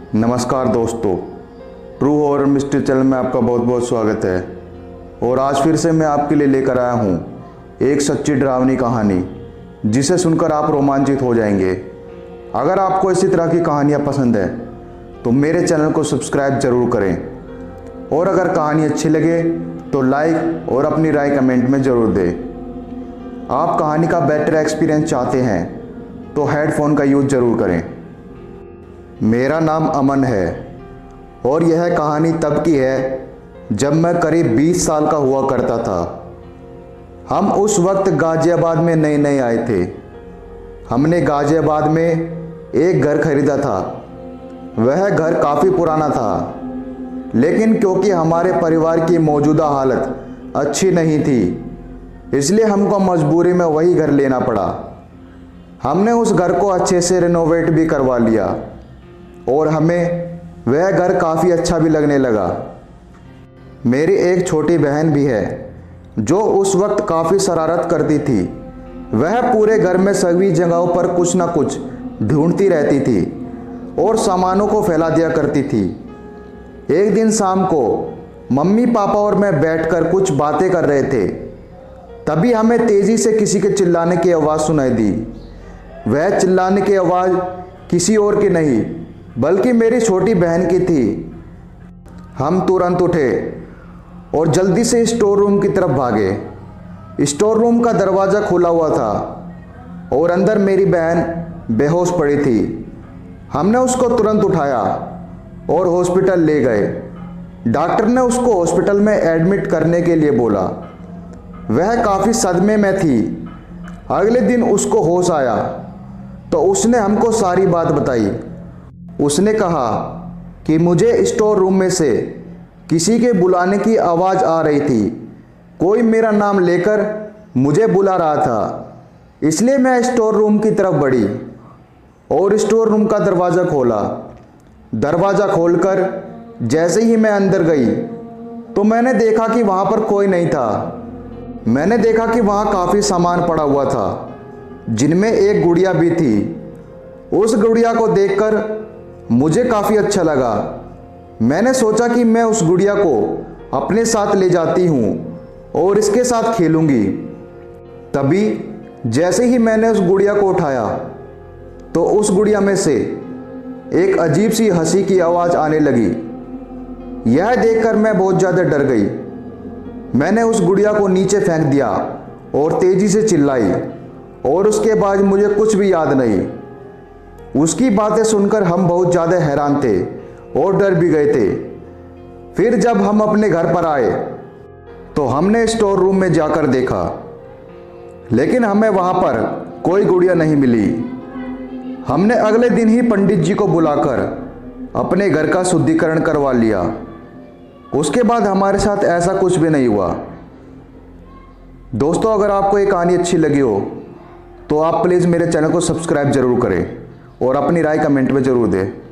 नमस्कार दोस्तों, true horror mystery channel में आपका बहुत बहुत स्वागत है। और आज फिर से मैं आपके लिए लेकर आया हूँ एक सच्ची डरावनी कहानी, जिसे सुनकर आप रोमांचित हो जाएंगे। अगर आपको इसी तरह की कहानियाँ पसंद है तो मेरे चैनल को सब्सक्राइब ज़रूर करें, और अगर कहानी अच्छी लगे तो लाइक और अपनी राय कमेंट में ज़रूर दें। आप कहानी का बेटर एक्सपीरियंस चाहते हैं तो हेडफोन का यूज़ ज़रूर करें। मेरा नाम अमन है और यह कहानी तब की है जब मैं करीब 20 साल का हुआ करता था। हम उस वक्त गाज़ियाबाद में नए नए आए थे। हमने गाज़ियाबाद में एक घर खरीदा था। वह घर काफ़ी पुराना था, लेकिन क्योंकि हमारे परिवार की मौजूदा हालत अच्छी नहीं थी, इसलिए हमको मजबूरी में वही घर लेना पड़ा। हमने उस घर को अच्छे से रिनोवेट भी करवा लिया और हमें वह घर काफ़ी अच्छा भी लगने लगा। मेरी एक छोटी बहन भी है जो उस वक्त काफ़ी शरारत करती थी। वह पूरे घर में सभी जगहों पर कुछ ना कुछ ढूंढती रहती थी और सामानों को फैला दिया करती थी। एक दिन शाम को मम्मी पापा और मैं बैठकर कुछ बातें कर रहे थे, तभी हमें तेज़ी से किसी के चिल्लाने की आवाज़ सुनाई दी। वह चिल्लाने की आवाज़ किसी और की नहीं बल्कि मेरी छोटी बहन की थी। हम तुरंत उठे और जल्दी से स्टोर रूम की तरफ भागे। स्टोर रूम का दरवाज़ा खुला हुआ था और अंदर मेरी बहन बेहोश पड़ी थी। हमने उसको तुरंत उठाया और हॉस्पिटल ले गए। डॉक्टर ने उसको हॉस्पिटल में एडमिट करने के लिए बोला। वह काफ़ी सदमे में थी। अगले दिन उसको होश आया तो उसने हमको सारी बात बताई। उसने कहा कि मुझे स्टोर रूम में से किसी के बुलाने की आवाज़ आ रही थी। कोई मेरा नाम लेकर मुझे बुला रहा था, इसलिए मैं स्टोर रूम की तरफ बढ़ी और स्टोर रूम का दरवाज़ा खोला। दरवाज़ा खोलकर जैसे ही मैं अंदर गई तो मैंने देखा कि वहाँ पर कोई नहीं था। मैंने देखा कि वहाँ काफ़ी सामान पड़ा हुआ था, जिनमें एक गुड़िया भी थी। उस गुड़िया को देखकर मुझे काफ़ी अच्छा लगा। मैंने सोचा कि मैं उस गुड़िया को अपने साथ ले जाती हूँ और इसके साथ खेलूँगी। तभी जैसे ही मैंने उस गुड़िया को उठाया तो उस गुड़िया में से एक अजीब सी हंसी की आवाज़ आने लगी। यह देखकर मैं बहुत ज़्यादा डर गई। मैंने उस गुड़िया को नीचे फेंक दिया और तेज़ी से चिल्लाई, और उसके बाद मुझे कुछ भी याद नहीं। उसकी बातें सुनकर हम बहुत ज़्यादा हैरान थे और डर भी गए थे। फिर जब हम अपने घर पर आए तो हमने स्टोर रूम में जाकर देखा, लेकिन हमें वहाँ पर कोई गुड़िया नहीं मिली। हमने अगले दिन ही पंडित जी को बुलाकर अपने घर का शुद्धिकरण करवा लिया। उसके बाद हमारे साथ ऐसा कुछ भी नहीं हुआ। दोस्तों, अगर आपको ये कहानी अच्छी लगी हो तो आप प्लीज़ मेरे चैनल को सब्सक्राइब ज़रूर करें और अपनी राय कमेंट में ज़रूर दें।